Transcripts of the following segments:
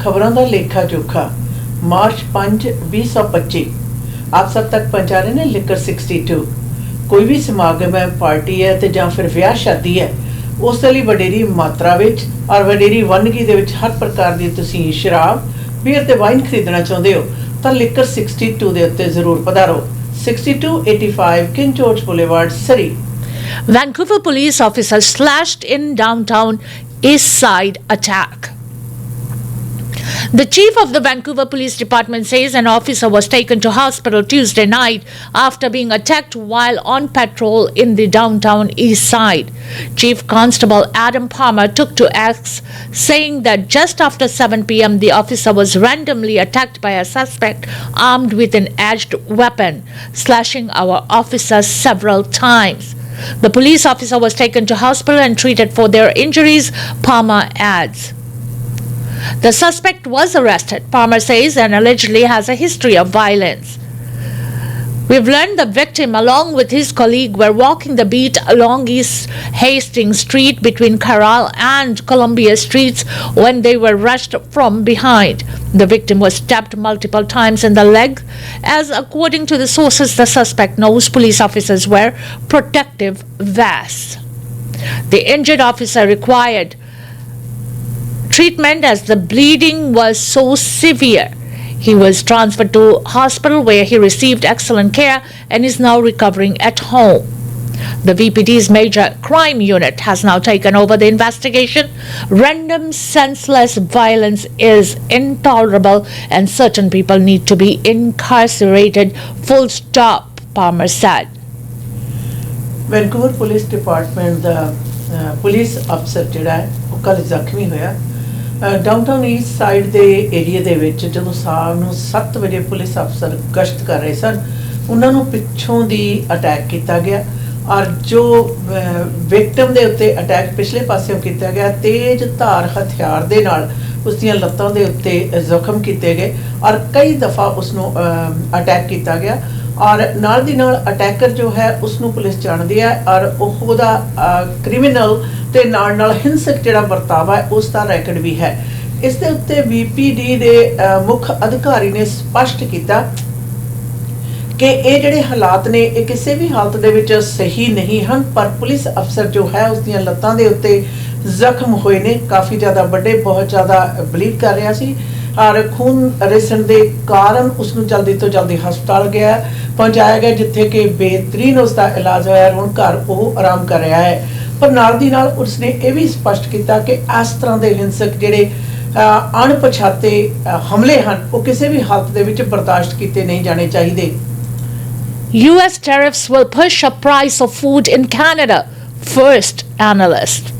खबरों का लेखा जोखा मार्च 5 2025 आप सब तक पहुंचा रहे हैं लिकर 62 कोई भी समागम है पार्टी है तो ਜਾਂ फिर ਵਿਆਹ शादी है उस ਲਈ ਵਡੇਰੀ ਮਾਤਰਾ ਵਿੱਚ और ਵਡੇਰੀ ਵੰਨਗੀ ਦੇ ਵਿੱਚ ਹਰ ਪ੍ਰਕਾਰ ਦੀ ਤੁਸੀਂ ਸ਼ਰਾਬ ਬੀਅਰ ਤੇ ਵਾਈਨ ਖਰੀਦਣਾ ਚਾਹੁੰਦੇ ਹੋ ਤਾਂ ਲਿਕਰ 62 ਦੇ ਉੱਤੇ ਜ਼ਰੂਰ ਪਧਾਰੋ 6285 King George Boulevard, Surrey. Vancouver police officers slashed in downtown East Side attack. The chief of the Vancouver Police Department says an officer was taken to hospital Tuesday night after being attacked while on patrol in the downtown East Side. Chief Constable Adam Palmer took to X, saying that just after 7 p.m. the officer was randomly attacked by a suspect armed with an edged weapon, slashing our officer several times. The police officer was taken to hospital and treated for their injuries, Palmer adds. The suspect was arrested, Palmer says, and allegedly has a history of violence. We've learned the victim, along with his colleague, were walking the beat along East Hastings Street between Carral and Columbia Streets when they were rushed from behind. The victim was stabbed multiple times in the leg, as according to the sources, the suspect knows police officers wear protective vests. The injured officer required treatment as the bleeding was so severe. He was transferred to hospital where he received excellent care and is now recovering at home. The VPD's major crime unit has now taken over the investigation. Random, senseless violence is intolerable and certain people need to be incarcerated. Full stop, Palmer said. Vancouver Police Department the police officer ਜਿਹੜਾ ਹੈ ਉਹ ਕੱਲ ਜ਼ਖਮੀ ਹੋਇਆ downtown East side ਦੇ area ਦੇ ਵਿੱਚ ਜਦੋਂ ਸ਼ਾਮ ਨੂੰ 7 ਵਜੇ ਪੁਲਿਸ ਅਫਸਰ ਗਸ਼ਤ ਕਰ ਰਹੇ ਸਨ ਉਹਨਾਂ ਨੂੰ ਪਿੱਛੋਂ ਦੀ ਅਟੈਕ ਕੀਤਾ ਗਿਆ ਔਰ ਜੋ ਵਿਕਟਮ ਦੇ ਉੱਤੇ ਅਟੈਕ ਪਿਛਲੇ ਪਾਸਿਓਂ ਕੀਤਾ ਗਿਆ ਤੇਜ਼ ਧਾਰ ਹਥਿਆਰ ਦੇ ਨਾਲ ਉਸ ਦੀਆਂ ਲੱਤਾਂ ਦੇ ਉੱਤੇ ਜ਼ਖਮ ਕੀਤੇ ਗਏ ਔਰ ਕਈ ਦਫਾ ਉਸ ਨੂੰ ਅਟੈਕ ਕੀਤਾ ਗਿਆ और नाल दी नाल अटैकर जो है उसनू पुलिस जानती है और ओहदा क्रिमिनल ते नाल नाल हिंसक जिहड़ा बर्तावा है उसका रैकड भी है इस दे उत्ते VPD दे मुख अधिकारी ने स्पष्ट किया कि ये जिहड़े हालात ने ये किसी भी हालत दे विच सही नहीं हैं पर पुलिस अफसर जो है उसदियां लत्तां दे उत्ते जख्म होए ने काफ़ी ज़्यादा बड़े बहुत ज़्यादा ब्लीड कर रहा सी और खून रिसण के कारण उसनू जल्दी तो जल्दी हस्पताल गया पहुँचाया गया जिथे कि बेहतरीन उसका इलाज होया हुण घर वो आराम कर रहा है पर नाल दी नाल उसने ये भी स्पष्ट किया कि इस तरह के हिंसक जिहड़े अणपछाते हमले हैं वो किसी भी हालत दे विच बर्दाश्त किए नहीं जाने चाहिए. US tariffs will push up price of food in Canada, first analyst.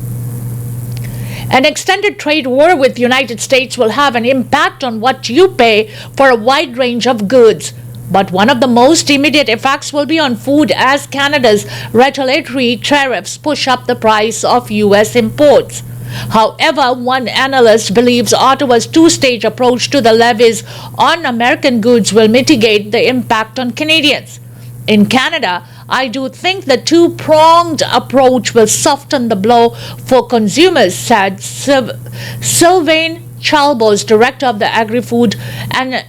An extended trade war with the United States will have an impact on what you pay for a wide range of goods. But one of the most immediate effects will be on food as Canada's retaliatory tariffs push up the price of US imports. However, one analyst believes Ottawa's two-stage approach to the levies on American goods will mitigate the impact on Canadians. In Canada, I do think the two-pronged approach will soften the blow for consumers, said Sylvain Chalbos, director of the Agri-Food and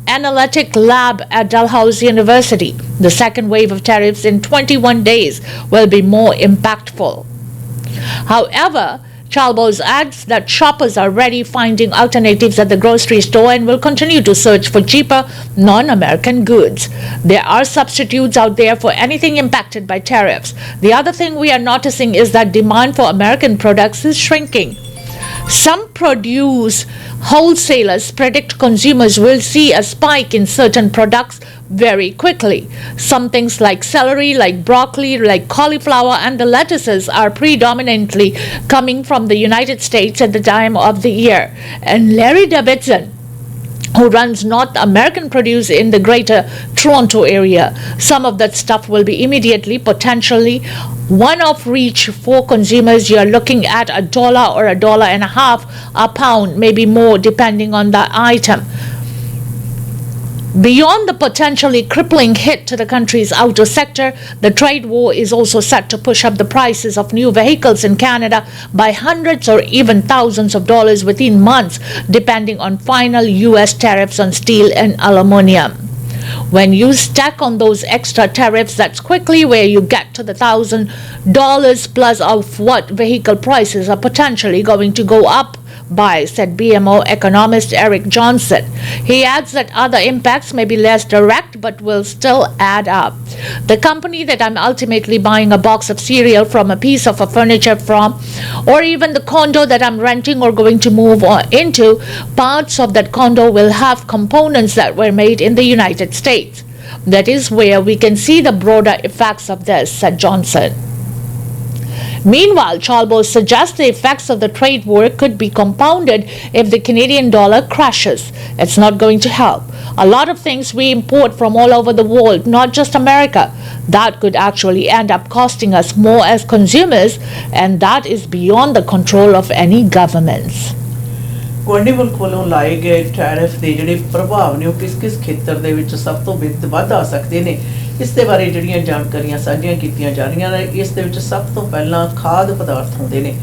Analytic Lab at Dalhousie University. The second wave of tariffs in 21 days will be more impactful. However, Chalbos adds that shoppers are already finding alternatives at the grocery store and will continue to search for cheaper non-American goods. There are substitutes out there for anything impacted by tariffs. The other thing we are noticing is that demand for American products is shrinking. Some produce wholesalers predict consumers will see a spike in certain products very quickly. Some things like celery, like broccoli, like cauliflower and the lettuces are predominantly coming from the United States at the time of the year. And Larry Davidson, who runs North American produce in the greater Toronto area, some of that stuff will be immediately potentially one of reach for consumers. You're looking at $1 or $1.50 a pound, maybe more depending on the item. Beyond the potentially crippling hit to the country's auto sector, the trade war is also set to push up the prices of new vehicles in Canada by hundreds or even thousands of dollars within months, depending on final U.S. tariffs on steel and aluminum. When you stack on those extra tariffs, that's quickly where you get to the $1,000 plus of what vehicle prices are potentially going to go up by, said BMO economist Eric Johnson. He adds that other impacts may be less direct but will still add up. The company that I'm ultimately buying a box of cereal from, a piece of furniture from, or even the condo that I'm renting or going to move into, parts of that condo will have components that were made in the United States. That is where we can see the broader effects of this, said Johnson. Meanwhile, Chalbo suggests the effects of the trade war could be compounded if the Canadian dollar crashes. It's not going to help. A lot of things we import from all over the world, not just America, that could actually end up costing us more as consumers, and that is beyond the control of any governments. ਗੁਆਂਢੀ ਮੁਲਕ ਵੱਲੋਂ ਲਾਏ ਗਏ tariff ਦੇ ਜਿਹੜੇ ਪ੍ਰਭਾਵ ਨੇ ਉਹ ਕਿਸ ਖੇਤਰ ਦੇ ਵਿੱਚ ਸਭ ਤੋਂ ਵੱਧ ਆ ਸਕਦੇ ਨੇ, ਇਸ ਦੇ ਬਾਰੇ ਜਿਹੜੀਆਂ ਜਾਣਕਾਰੀਆਂ ਸਾਂਝੀਆਂ ਕੀਤੀਆਂ ਜਾ ਰਹੀਆਂ ਨੇ। ਇਸ ਦੇ ਵਿੱਚ ਸਭ ਤੋਂ ਪਹਿਲਾਂ ਖਾਦ ਪਦਾਰਥ ਹੁੰਦੇ ਨੇ।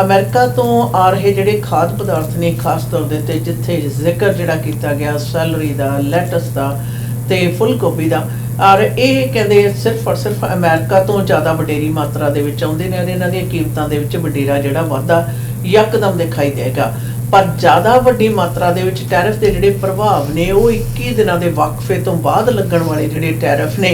ਅਮਰੀਕਾ ਤੋਂ ਆ ਰਹੇ ਜਿਹੜੇ ਖਾਦ ਪਦਾਰਥ ਨੇ, ਖਾਸ ਤੌਰ ਦੇ ਉੱਤੇ ਜਿੱਥੇ ਜ਼ਿਕਰ ਜਿਹੜਾ ਕੀਤਾ ਗਿਆ ਸੈਲਰੀ ਦਾ, ਲੈਟਸ ਦਾ ਤੇ ਫੁੱਲ ਗੋਭੀ ਦਾ, ਔਰ ਇਹ ਕਹਿੰਦੇ ਸਿਰਫ ਔਰ ਸਿਰਫ ਅਮਰੀਕਾ ਤੋਂ ਜ਼ਿਆਦਾ ਵਡੇਰੀ ਮਾਤਰਾ ਦੇ ਵਿੱਚ ਆਉਂਦੇ ਨੇ, ਔਰ ਇਹਨਾਂ ਦੀਆਂ ਕੀਮਤਾਂ ਦੇ ਵਿੱਚ ਵਡੇਰਾ ਜਿਹੜਾ ਵਾਧਾ ਯਕਦਮ ਦਿਖਾਈ ਦੇਗਾ। ਪਰ ਜ਼ਿਆਦਾ ਵੱਡੀ ਮਾਤਰਾ ਦੇ ਵਿੱਚ ਟੈਰਿਫ ਦੇ ਜਿਹੜੇ ਪ੍ਰਭਾਵ ਨੇ ਉਹ 21 ਦਿਨਾਂ ਦੇ ਵਕਫੇ ਤੋਂ ਬਾਅਦ ਲੱਗਣ ਵਾਲੇ ਜਿਹੜੇ ਟੈਰਿਫ ਨੇ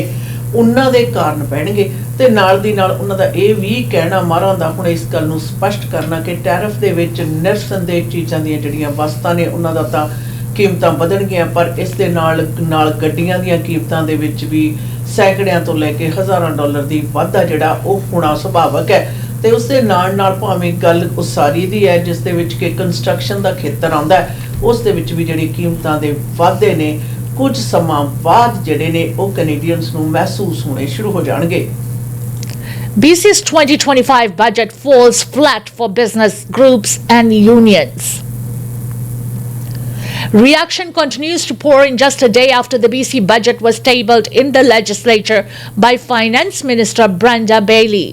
ਉਹਨਾਂ ਦੇ ਕਾਰਨ ਪੈਣਗੇ। ਤੇ ਨਾਲ ਦੀ ਨਾਲ ਉਹਨਾਂ ਦਾ ਇਹ ਵੀ ਕਹਿਣਾ ਮਾਹਰਾਂ ਦਾ ਹੁਣ ਇਸ ਗੱਲ ਨੂੰ ਸਪਸ਼ਟ ਕਰਨਾ ਕਿ ਟੈਰਿਫ ਦੇ ਵਿੱਚ ਨਿਰਸੰਦੇਹ ਚੀਜ਼ਾਂ ਦੀਆਂ ਜਿਹੜੀਆਂ ਵਸਤਾਂ ਨੇ ਉਹਨਾਂ ਦਾ ਤਾਂ ਕੀਮਤਾਂ ਵਧਣਗੀਆਂ, ਪਰ ਇਸ ਦੇ ਨਾਲ ਗੱਡੀਆਂ ਦੀਆਂ ਕੀਮਤਾਂ ਦੇ ਵਿੱਚ ਵੀ ਸੈਂਕੜਿਆਂ ਤੋਂ ਲੈ ਕੇ ਹਜ਼ਾਰਾਂ ਡਾਲਰ ਦੀ ਵਾਧਾ ਜਿਹੜਾ ਉਹ ਹੋਣਾ ਸੁਭਾਵਕ ਹੈ। ਤੇ ਉਸ ਦੇ ਨਾਲ ਭਾਵੇਂ ਗੱਲ ਉਸਾਰੀ ਦੀ ਹੈ ਜਿਸ ਦੇ ਵਿੱਚ ਕਿ ਕੰਸਟਰਕਸ਼ਨ ਦਾ ਖੇਤਰ ਆਉਂਦਾ ਹੈ, ਉਸ ਦੇ ਵਿੱਚ ਵੀ ਜਿਹੜੀ ਕੀਮਤਾਂ ਦੇ ਵਾਧੇ ਨੇ ਕੁਝ ਸਮਾਂ ਬਾਅਦ ਜਿਹੜੇ ਨੇ ਉਹ ਕੈਨੇਡੀਅਨਸ ਨੂੰ ਮਹਿਸੂਸ ਹੋਣੇ ਸ਼ੁਰੂ ਹੋ ਜਾਣਗੇ। BC's 2025 budget falls flat for business groups and unions. Reaction continues to pour in just a day after the BC budget was tabled in the legislature by Finance Minister Brenda Bailey.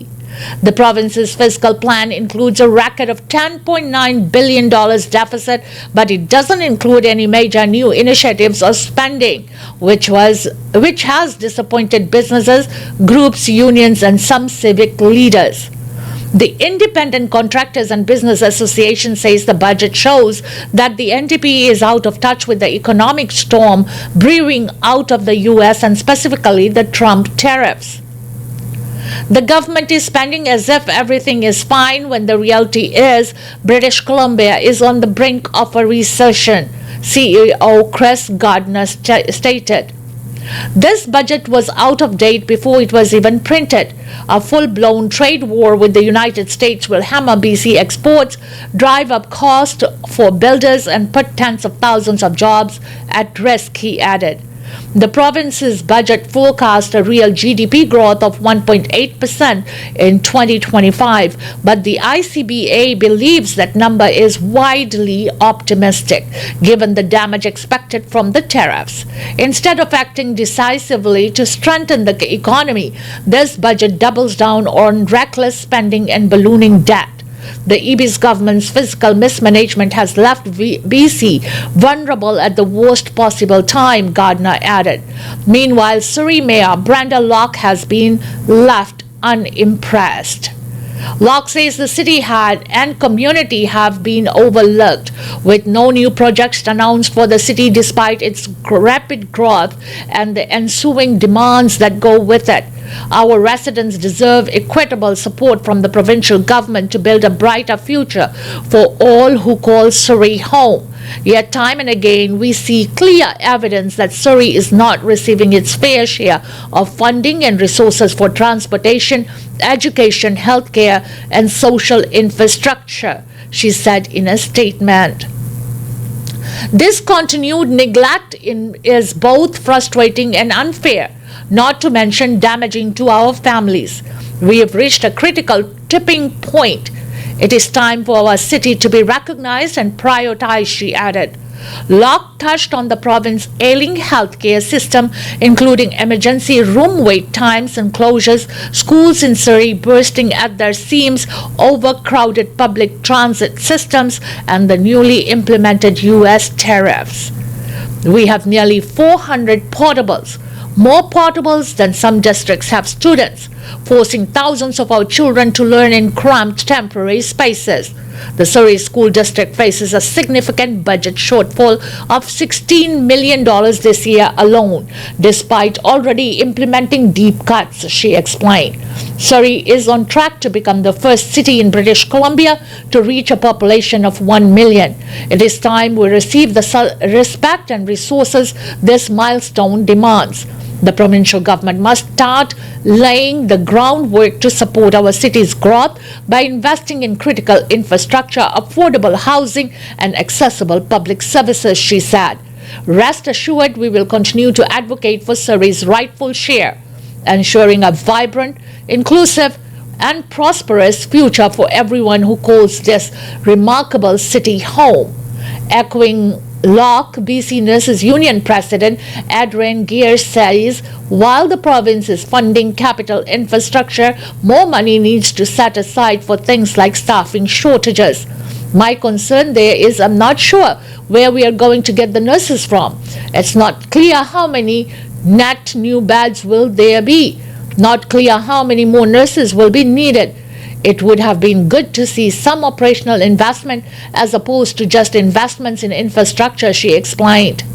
The province's fiscal plan includes a record of $10.9 billion deficit, but it doesn't include any major new initiatives or spending, which has disappointed businesses, groups, unions, and some civic leaders. The Independent Contractors and Business Association says the budget shows that the NDP is out of touch with the economic storm brewing out of the US and specifically the Trump tariffs. The government is spending as if everything is fine when the reality is British Columbia is on the brink of a recession, CEO Chris Gardner stated. This budget was out of date before it was even printed. A full-blown trade war with the United States will hammer BC exports, drive up costs for builders, and put tens of thousands of jobs at risk, he added. The province's budget forecast a real GDP growth of 1.8% in 2025, but the ICBA believes that number is widely optimistic, given the damage expected from the tariffs. Instead of acting decisively to strengthen the economy, this budget doubles down on reckless spending and ballooning debt. The EB's government's fiscal mismanagement has left BC vulnerable at the worst possible time, Gardner added. Meanwhile, Surrey Mayor Brenda Locke has been left unimpressed. Locke says the city and community have been overlooked, with no new projects announced for the city despite its rapid growth and the ensuing demands that go with it. Our residents deserve equitable support from the provincial government to build a brighter future for all who call Surrey home. Yet time and again we see clear evidence that Surrey is not receiving its fair share of funding and resources for transportation, education, healthcare, and social infrastructure, she said in a statement. This continued neglect is both frustrating and unfair, not to mention damaging to our families. We have reached a critical tipping point. It is time for our city to be recognized and prioritized, she added. Locke touched on the province's ailing healthcare system, including emergency room wait times and closures, schools in Surrey bursting at their seams, overcrowded public transit systems, and the newly implemented U.S. tariffs. We have nearly 400 portables, more portables than some districts have students, forcing thousands of our children to learn in cramped temporary spaces. The Surrey School District faces a significant budget shortfall of $16 million this year alone, despite already implementing deep cuts, she explained. Surrey is on track to become the first city in British Columbia to reach a population of 1 million. It is time we receive the respect and resources this milestone demands. The provincial government must start laying the groundwork to support our city's growth by investing in critical infrastructure, affordable housing, and accessible public services, she said. Rest assured, we will continue to advocate for Surrey's rightful share, ensuring a vibrant, inclusive, and prosperous future for everyone who calls this remarkable city home. Echoing Locke, BC Nurses Union President Adrian Gear says, while the province is funding capital infrastructure, more money needs to set aside for things like staffing shortages. My concern there is I'm not sure where we are going to get the nurses from. It's not clear how many net new beds will there be. Not clear how many more nurses will be needed. It would have been good to see some operational investment as opposed to just investments in infrastructure, she explained.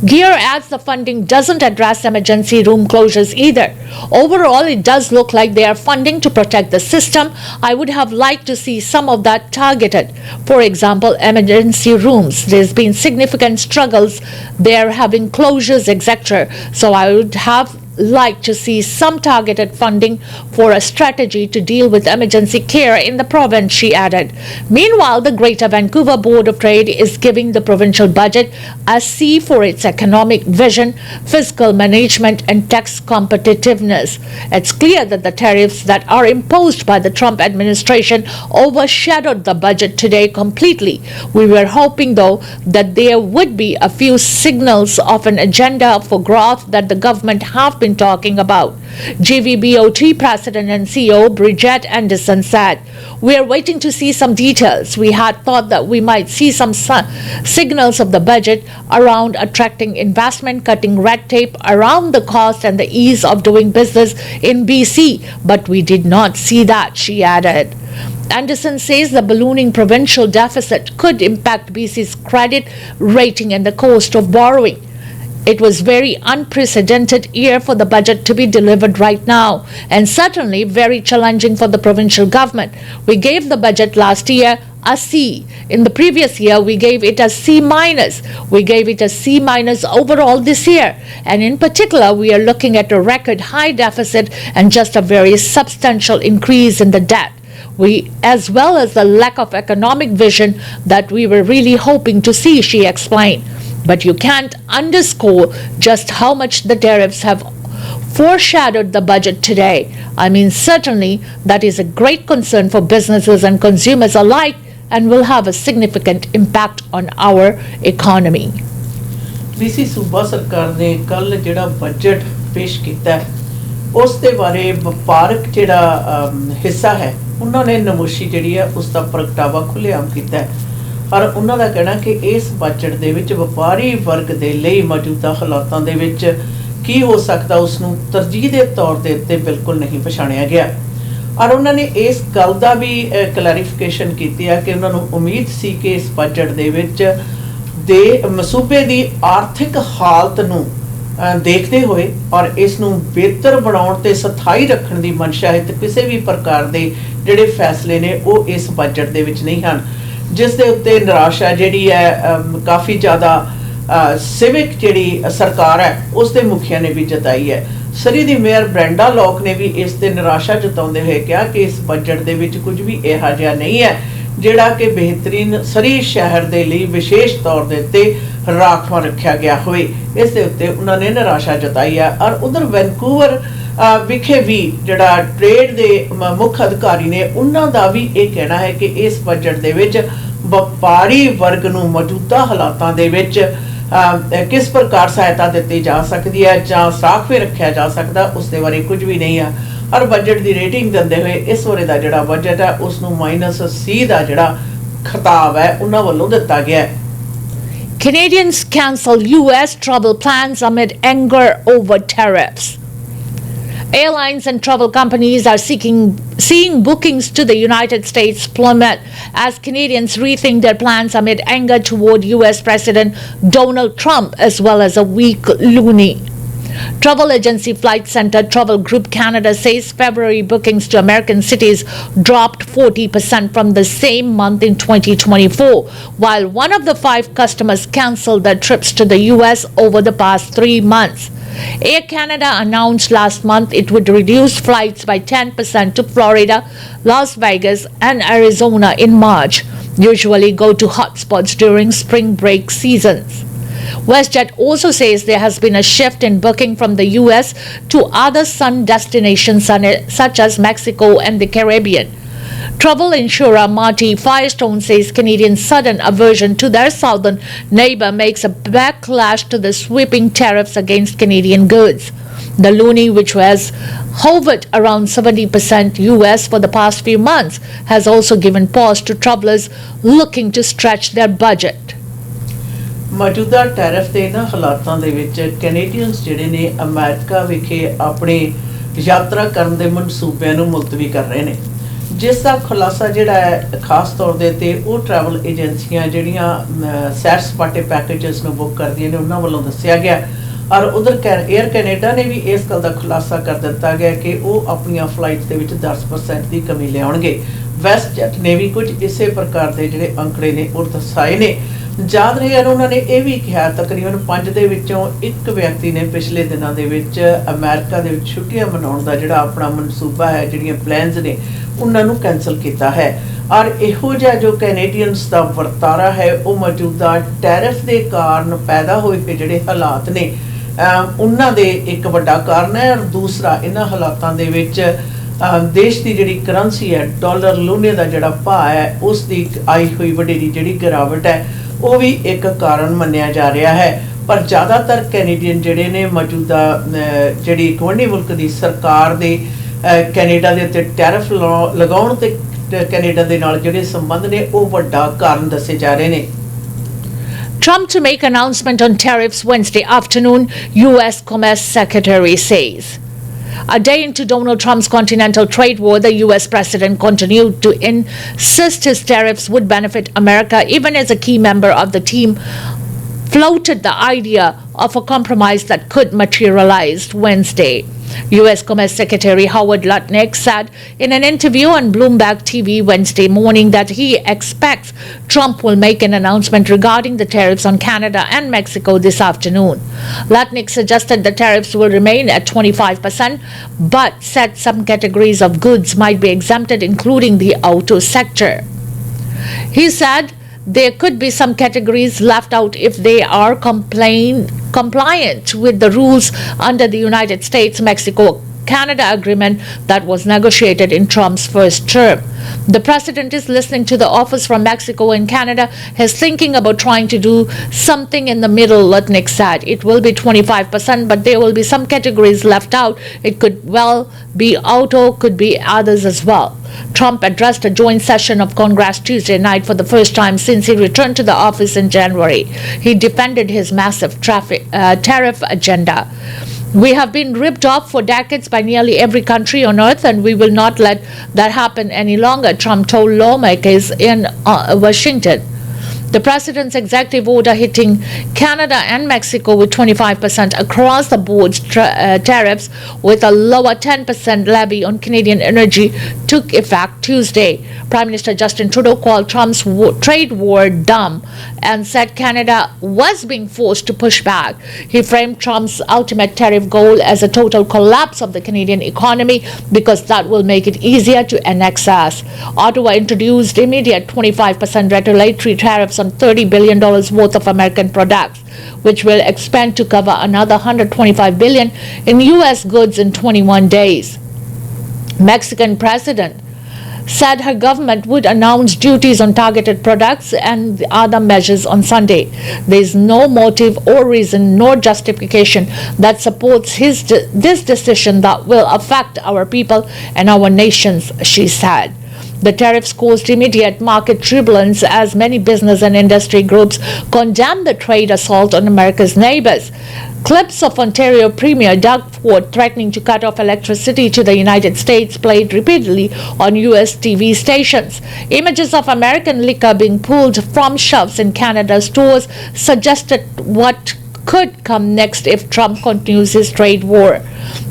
Gear adds the funding doesn't address emergency room closures either. Overall, it does look like they are funding to protect the system. I would have liked to see some of that targeted. For example, emergency rooms. There's been significant struggles there having closures, etc. So I would have like to see some targeted funding for a strategy to deal with emergency care in the province, she added. Meanwhile, the Greater Vancouver Board of Trade is giving the provincial budget a C for its economic vision, fiscal management, and tax competitiveness. It's clear that the tariffs that are imposed by the Trump administration overshadowed the budget today completely. We were hoping, though, that there would be a few signals of an agenda for growth that the government have been talking about. GVBOT President and CEO Bridget Anderson said, "We are waiting to see some details. We had thought that we might see some signals of the budget around attracting investment, cutting red tape around the cost and the ease of doing business in BC, but we did not see that," she added. Anderson says the ballooning provincial deficit could impact BC's credit rating and the cost of borrowing. It was very unprecedented year for the budget to be delivered right now, and certainly very challenging for the provincial government. We gave the budget last year a C. In the previous year, we gave it a C minus. We gave it a C minus overall this year. And in particular, we are looking at a record high deficit and just a very substantial increase in the debt. As well as the lack of economic vision that we were really hoping to see, she explained. But you can't underscore just how much the tariffs have foreshadowed the budget today. I mean, certainly that is a great concern for businesses and consumers alike and will have a significant impact on our economy. BC सूबा सरकार ने कल जिहड़ा budget पेश कीता है उस दे बारे वपारक जिहड़ा हिस्सा है उन्होंने नमोशी जिहड़ी है उसका प्रगटावा खुलेआम कीता है और उन्हों का कहना कि इस बजट दे विच वपारी वर्ग दे लई मौजूदा हालातां दे विच की हो सकता उसनूं तरजीह दे तौर दे उत्ते बिल्कुल नहीं पछाणिया गया और उन्होंने इस गल दा भी क्लैरिफिकेशन कीती है कि उन्होंने उम्मीद सी कि इस बजट दे विच दे सूबे दी आर्थिक हालत नूं देखते हुए और इसनूं बेहतर बनाउण ते सथाई रखण दी मंशा है ते किसी भी प्रकार दे जिहड़े फैसले ने वो इस बजट दे विच नहीं हन जिस दे उत्ते निराशा जिहड़ी है काफ़ी ज़्यादा सिविक जिहड़ी सरकार है उस दे मुखिया ने भी जताई है। सरी दी मेयर ब्रेंडा लॉक ने भी इस ते निराशा जताउंदे होए कहा कि इस बजट दे विच कुछ भी इहा जिहा नहीं है जिहड़ा कि बेहतरीन सरी शहर दे लई विशेष तौर दे उत्ते राखवां रखिया गया होए। इस दे उत्ते उन्हां ने निराशा जताई है और उधर वैनकूवर विखे भी जिहड़ा ट्रेड दे मुख अधिकारी ने उन्हां दा भी ये कहना है कि इस बजट दे विच ਵਪਾਰੀ ਵਰਗ ਨੂੰ ਮੌਜੂਦਾ ਹਾਲਾਤਾਂ ਦੇ ਵਿੱਚ ਕਿਸ ਪ੍ਰਕਾਰ ਸਹਾਇਤਾ ਦਿੱਤੀ ਜਾ ਸਕਦੀ ਹੈ ਜਾਂ ਸਾਖਵੇ ਰੱਖਿਆ ਜਾ ਸਕਦਾ, ਉਸ ਦੇ ਬਾਰੇ ਕੁਝ ਵੀ ਨਹੀਂ ਆ। ਔਰ ਬਜਟ ਦੀ ਰੇਟਿੰਗ ਦਿੰਦੇ ਹੋਏ ਇਸ ਵਾਰੇ ਦਾ ਜਿਹੜਾ ਬਜਟ ਹੈ ਉਸ ਨੂੰ -C ਦਾ ਜਿਹੜਾ ਖਿਤਾਬ ਹੈ ਉਹਨਾਂ ਵੱਲੋਂ ਦਿੱਤਾ ਗਿਆ ਹੈ। Canadians cancel US travel plans amid anger over tariffs. Airlines and travel companies are seeing bookings to the United States plummet as Canadians rethink their plans amid anger toward US President Donald Trump as well as a weak loonie. Travel agency Flight Centre Travel Group Canada says February bookings to American cities dropped 40% from the same month in 2024, while one of the 5 customers cancelled their trips to the US over the past 3 months. Air Canada announced last month it would reduce flights by 10% to Florida, Las Vegas, and Arizona in March, usually go to hotspots during spring break seasons. WestJet also says there has been a shift in booking from the US to other sun destinations such as Mexico and the Caribbean. Travel insurer Marty Firestone says Canadians' sudden aversion to their southern neighbor makes a backlash to the sweeping tariffs against Canadian goods. The loonie, which has hovered around 70% US for the past few months, has also given pause to travelers looking to stretch their budget. ਮੌਜੂਦਾ tariff ਦੇ ਇਹਨਾਂ ਹਾਲਾਤਾਂ ਦੇ ਵਿੱਚ Canadians ਜਿਹੜੇ ਨੇ America ਵਿਖੇ ਆਪਣੇ ਯਾਤਰਾ ਕਰਨ ਦੇ ਮਨਸੂਬਿਆਂ ਨੂੰ ਮੁਲਤਵੀ ਕਰ ਰਹੇ ਨੇ, ਜਿਸ ਦਾ ਖੁਲਾਸਾ ਜਿਹੜਾ ਹੈ ਖਾਸ ਤੌਰ ਦੇ ਤੇ ਉਹ ਟਰੈਵਲ ਏਜੰਸੀਆਂ ਜਿਹੜੀਆਂ ਸੈਰ ਸਪਾਟੇ ਪੈਕੇਜਸ ਨੂੰ ਬੁੱਕ ਕਰਦੀਆਂ ਨੇ ਉਹਨਾਂ ਵੱਲੋਂ ਦੱਸਿਆ ਗਿਆ। ਔਰ ਉਧਰ 에ਅਰ ਕੈਨੇਡਾ ਨੇ ਵੀ ਇਸ ਗੱਲ ਦਾ ਖੁਲਾਸਾ ਕਰ ਦਿੱਤਾ ਗਿਆ ਕਿ ਉਹ ਆਪਣੀਆਂ ਫਲਾਈਟਸ ਦੇ ਵਿੱਚ 10% ਦੀ ਕਮੀ ਲਿਆਉਣਗੇ। ਵੈਸਟਜੈਟ ਨੇ ਵੀ ਕੁਝ ਇਸੇ ਪ੍ਰਕਾਰ ਦੇ ਜਿਹੜੇ ਅੰਕੜੇ ਨੇ ਉਹ ਦਰਸਾਏ ਨੇ। ਯਾਦ ਰਹੇ ਉਹਨਾਂ ਨੇ ਇਹ ਵੀ ਕਿਹਾ ਤਕਰੀਬਨ 5 ਦੇ ਵਿੱਚੋਂ 1 ਵਿਅਕਤੀ ਨੇ ਪਿਛਲੇ ਦਿਨਾਂ ਦੇ ਵਿੱਚ ਅਮਰੀਕਾ ਦੇ ਵਿੱਚ ਛੁੱਟੀਆਂ ਮਨਾਉਣ ਦਾ ਜਿਹੜਾ ਆਪਣਾ ਮਨਸੂਬਾ ਹੈ, ਜਿਹੜੀਆਂ ਪਲਾਨਸ ਨੇ ਉਹਨਾਂ ਨੂੰ ਕੈਂਸਲ ਕੀਤਾ ਹੈ। ਔਰ ਇਹੋ ਜਿਹਾ ਜੋ ਕੈਨੇਡੀਅਨਸ ਦਾ ਵਰਤਾਰਾ ਹੈ ਉਹ ਮੌਜੂਦਾ ਟੈਰਿਫ ਦੇ ਕਾਰਨ ਪੈਦਾ ਹੋਏ ਜਿਹੜੇ ਹਾਲਾਤ ਨੇ ਉਹਨਾਂ ਦੇ ਇੱਕ ਵੱਡਾ ਕਾਰਨ ਹੈ। ਔਰ ਦੂਸਰਾ ਇਹਨਾਂ ਹਾਲਾਤਾਂ ਦੇ ਵਿੱਚ ਦੇਸ਼ ਦੀ ਜਿਹੜੀ ਕਰੰਸੀ ਹੈ ਡਾਲਰ ਲੂਨੇ ਦਾ ਜਿਹੜਾ ਭਾਅ ਹੈ ਉਸ ਦੀ ਆਈ ਹੋਈ ਵਡੇਰੀ ਜਿਹੜੀ ਗਿਰਾਵਟ ਹੈ ਉਹ ਵੀ ਇੱਕ ਕਾਰਨ ਮੰਨਿਆ ਜਾ ਰਿਹਾ ਹੈ। ਪਰ ਜ਼ਿਆਦਾਤਰ ਕੈਨੇਡੀਅਨ ਜਿਹੜੇ ਨੇ ਮੌਜੂਦਾ ਜਿਹੜੀ ਗਵਾਂਢੀ ਮੁਲਕ ਦੀ ਸਰਕਾਰ ਦੇ ਕੈਨੇਡਾ ਦੇ ਉੱਤੇ ਟੈਰਿਫ ਲਗਾਉਣ ਤੇ ਕੈਨੇਡਾ ਦੇ ਨਾਲ ਜਿਹੜੇ ਸੰਬੰਧ ਨੇ ਉਹ ਵੱਡਾ ਕਾਰਨ ਦੱਸੇ ਜਾ ਰਹੇ ਨੇ। Trump to make announcement on tariffs Wednesday afternoon, U.S. Commerce Secretary says. A day into Donald Trump's continental trade war, the U.S. president continued to insist his tariffs would benefit America, even as a key member of the team floated the idea of a compromise that could materialize Wednesday. U.S. Commerce Secretary Howard Lutnick said in an interview on Bloomberg TV Wednesday morning that he expects Trump will make an announcement regarding the tariffs on Canada and Mexico this afternoon. Lutnick suggested the tariffs will remain at 25%, but said some categories of goods might be exempted, including the auto sector. He said there could be some categories left out if they are compliant with the rules under the United States-Mexico-Canada agreement that was negotiated in Trump's first term. The president is listening to the offers from Mexico and Canada. He's thinking about trying to do something in the middle, Lutnick said. It will be 25%, but there will be some categories left out. It could well be auto, could be others as well. Trump addressed a joint session of Congress Tuesday night for the first time since he returned to the office in January. He defended his massive tariff agenda. We have been ripped off for decades by nearly every country on earth, and we will not let that happen any longer, Trump told lawmakers in Washington. The president's executive order hitting Canada and Mexico with 25% across the board tariffs with a lower 10% levy on Canadian energy took effect Tuesday. Prime Minister Justin Trudeau called Trump's trade war dumb and said Canada was being forced to push back. He framed Trump's ultimate tariff goal as a total collapse of the Canadian economy because that will make it easier to annex us. Ottawa introduced immediate 25% retaliatory tariffs on $30 billion worth of American products, which will expand to cover another $125 billion in U.S. goods in 21 days. Mexican President said her government would announce duties on targeted products and other measures on Sunday. There is no motive or reason nor justification that supports this decision that will affect our people and our nations, she said. The tariffs caused immediate market turbulence as many business and industry groups condemned the trade assault on America's neighbors. Clips of Ontario Premier Doug Ford threatening to cut off electricity to the United States played repeatedly on U.S. TV stations. Images of American liquor being pulled from shelves in Canada stores suggested what could come next if Trump continues his trade war.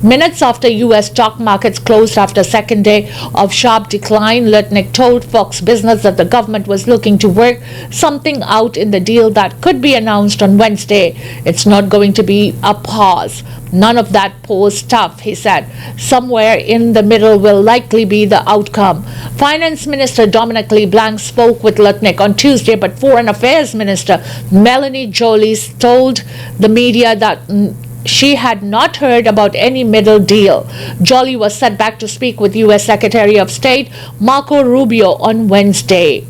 Minutes after U.S. stock markets closed after a second day of sharp decline, Lutnick told Fox Business that the government was looking to work something out in the deal that could be announced on Wednesday. It's not going to be a pause. None of that pause stuff, he said. Somewhere in the middle will likely be the outcome. Finance Minister Dominic LeBlanc spoke with Lutnick on Tuesday, but Foreign Affairs Minister Melanie Joly told the media that she had not heard about any middle deal. Joly was set back to speak with U.S. Secretary of State Marco Rubio on Wednesday.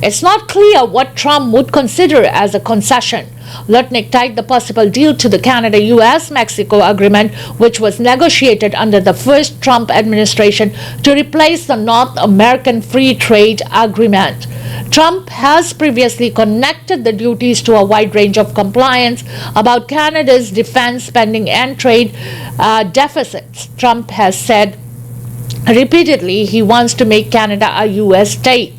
It's not clear what Trump would consider as a concession. Lutnick tied the possible deal to the Canada-US-Mexico agreement, which was negotiated under the first Trump administration to replace the North American Free Trade Agreement. Trump has previously connected the duties to a wide range of compliance about Canada's defense spending and trade deficits. Trump has said repeatedly he wants to make Canada a U.S. state.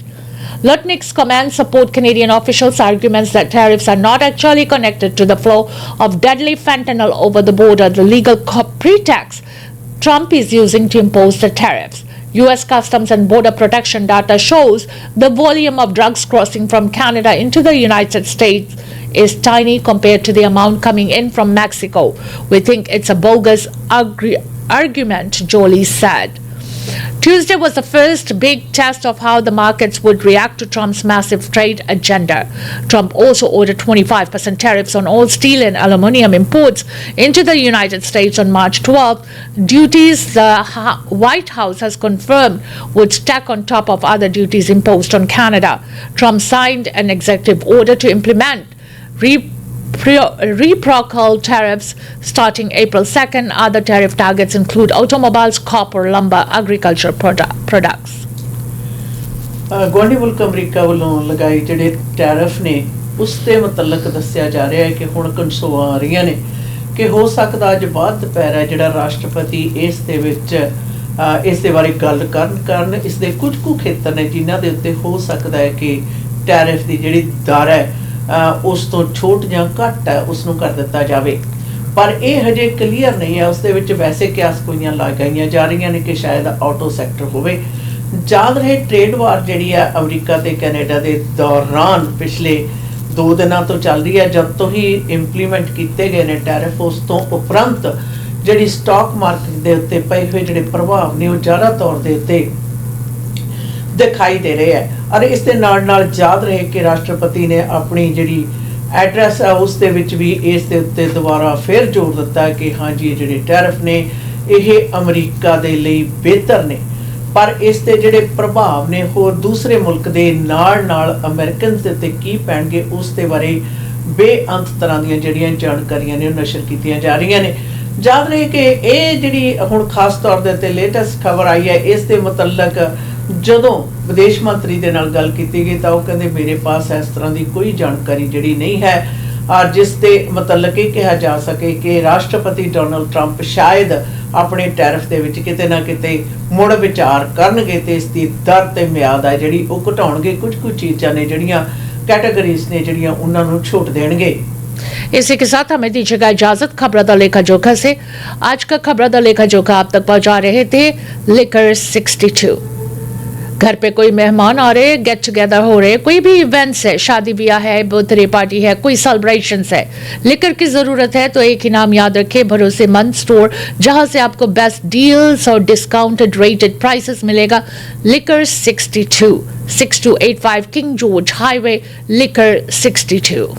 Lutnick's comments support Canadian officials' arguments that tariffs are not actually connected to the flow of deadly fentanyl over the border, the legal pretext Trump is using to impose the tariffs. U.S. Customs and Border Protection data shows the volume of drugs crossing from Canada into the United States is tiny compared to the amount coming in from Mexico. We think it's a bogus argument, Joly said. Tuesday was the first big test of how the markets would react to Trump's massive trade agenda. Trump also ordered 25% tariffs on all steel and aluminum imports into the United States on March 12. Duties the White House has confirmed would stack on top of other duties imposed on Canada. Trump signed an executive order to implement reciprocal tariffs starting April 2nd. Other tariff targets include automobiles, copper, lumber, agriculture products. ਗੁਆਂਢੀ ਮੁਲਕ America ਵੱਲੋਂ ਲਗਾਏ ਜਿਹੜੇ tariff ਨੇ ਉਸ ਦੇ ਮੁਤਲਕ ਦੱਸਿਆ ਜਾ ਰਿਹਾ ਹੈ ਕਿ ਹੁਣ ਕਨਸੋਆਂ ਆ ਰਹੀਆਂ ਨੇ ਕਿ ਹੋ ਸਕਦਾ ਅੱਜ ਬਾਅਦ ਦੁਪਹਿਰ ਹੈ ਜਿਹੜਾ ਰਾਸ਼ਟਰਪਤੀ ਇਸ ਦੇ ਵਿੱਚ ਇਸ ਦੇ ਬਾਰੇ ਗੱਲ ਕਰਨ ਇਸ ਦੇ ਕੁਝ ਕੁ ਖੇਤਰ ਨੇ ਜਿਨ੍ਹਾਂ ਦੇ ਉੱਤੇ ਹੋ ਸਕਦਾ ਹੈ ਕਿ ਟੈਰਿਫ ਦੀ ਜਿਹੜੀ ਦਰ ਹੈ ਉਸ ਤੋਂ ਛੋਟ ਜਾਂ ਘੱਟ ਹੈ ਉਸ ਨੂੰ ਕਰ ਦਿੱਤਾ ਜਾਵੇ ਪਰ ਇਹ ਹਜੇ ਕਲੀਅਰ ਨਹੀਂ ਹੈ ਉਸ ਦੇ ਵਿੱਚ ਵੈਸੇ ਕਿਆਸ ਕੋਈਆਂ ਲਗਾਈਆਂ ਜਾ ਰਹੀਆਂ ਨੇ ਕਿ ਸ਼ਾਇਦ ਆਟੋ ਸੈਕਟਰ ਹੋਵੇ ਯਾਦ ਰਹੇ ਟ੍ਰੇਡ ਵਾਰ ਜਿਹੜੀ ਹੈ ਅਮਰੀਕਾ ਤੇ ਕੈਨੇਡਾ ਦੇ ਦੌਰਾਨ ਪਿਛਲੇ 2 ਦਿਨਾਂ ਤੋਂ ਚੱਲ ਰਹੀ ਹੈ ਜਦ ਤੋਂ ਹੀ ਇੰਪਲੀਮੈਂਟ ਕੀਤੇ ਗਏ ਨੇ ਟੈਰਿਫ ਉਸ ਤੋਂ ਉਪਰੰਤ ਜਿਹੜੀ ਸਟਾਕ ਮਾਰਕੀਟ ਦੇ ਉੱਤੇ ਪਏ ਹੋਏ ਜਿਹੜੇ ਪ੍ਰਭਾਵ ਨੇ ਉਹ ਜ਼ਿਆਦਾ ਤੌਰ ਦੇ ਉੱਤੇ ਦਿਖਾਈ ਦੇ ਰਹੇ ਹੈ ਔਰ ਇਸ ਦੇ ਨਾਲ ਯਾਦ ਰਹੇ ਕਿ ਰਾਸ਼ਟਰਪਤੀ ਨੇ ਆਪਣੀ ਜਿਹੜੀ ਐਡਰੈਸ ਹੈ ਉਸ ਦੇ ਵਿੱਚ ਵੀ ਇਸ ਦੇ ਉੱਤੇ ਦੁਬਾਰਾ ਫਿਰ ਜ਼ੋਰ ਦਿੱਤਾ ਕਿ ਹਾਂਜੀ ਜਿਹੜੇ ਟੈਰਿਫ ਨੇ ਇਹ ਅਮਰੀਕਾ ਦੇ ਲਈ ਬਿਹਤਰ ਨੇ ਪਰ ਇਸ ਦੇ ਜਿਹੜੇ ਪ੍ਰਭਾਵ ਨੇ ਹੋਰ ਦੂਸਰੇ ਮੁਲਕ ਦੇ ਨਾਲ ਅਮਰੀਕਨਸ ਦੇ ਉੱਤੇ ਕੀ ਪੈਣਗੇ ਉਸ ਦੇ ਬਾਰੇ ਬੇਅੰਤ ਤਰ੍ਹਾਂ ਦੀਆਂ ਜਿਹੜੀਆਂ ਜਾਣਕਾਰੀਆਂ ਨੇ ਉਹ ਨਸ਼ਰ ਕੀਤੀਆਂ ਜਾ ਰਹੀਆਂ ਨੇ ਯਾਦ ਰਹੇ ਕਿ ਇਹ ਜਿਹੜੀ ਹੁਣ ਖਾਸ ਤੌਰ ਦੇ ਉੱਤੇ ਲੇਟੈਸਟ ਖਬਰ ਆਈ ਹੈ ਇਸ ਦੇ ਮੁਤਲਕ ਜਦੋਂ ਵਿਦੇਸ਼ ਮੰਤਰੀ ਦੇ ਨਾਲ ਗੱਲ ਕੀਤੀ ਗਈ ਤਾਂ ਉਹ ਕਹਿੰਦੇ ਮੇਰੇ ਪਾਸ ਇਸ ਤਰ੍ਹਾਂ ਦੀ ਕੋਈ ਜਾਣਕਾਰੀ ਜਿਹੜੀ ਨਹੀਂ ਹੈ ਔਰ ਜਿਸ ਦੇ ਮੁਤਲਕ ਇਹ ਕਿਹਾ ਜਾ ਸਕੇ ਕਿ ਰਾਸ਼ਟਰਪਤੀ ਡੋਨਲਡ ਟਰੰਪ ਸ਼ਾਇਦ ਆਪਣੇ ਟੈਰਿਫ ਦੇ ਵਿੱਚ ਕਿਤੇ ਨਾ ਕਿਤੇ ਮੁੜ ਵਿਚਾਰ ਕਰਨਗੇ ਤੇ ਇਸ ਦੀ ਦਰ ਤੇ ਮਿਆਦ ਹੈ ਜਿਹੜੀ ਉਹ ਘਟਾਉਣਗੇ ਕੁਝ ਚੀਜ਼ਾਂ ਨੇ ਜਿਹੜੀਆਂ कैटेगरीज ने जड़ियां उन्होंने छूट देंगे। इसी के साथ हमें दीजिएगा इजाजत। खबरों दा लेखा जोखा से आज का खबरों दा लेखा जोखा आप तक पहुंचा रहे थे लिकर 62। घर पे कोई मेहमान आ रहे, गेट टुगेदर हो रहे, कोई भी इवेंट्स है, शादी ब्याह है, बर्थडे पार्टी है, कोई सेलिब्रेशंस है, लिकर की जरूरत है तो एक ही नाम याद रखे, भरोसेमंद स्टोर जहां से आपको बेस्ट डील्स और डिस्काउंटेड रेटेड प्राइसेस मिलेगा। Liquor 62 6285 king George highway, liquor 62।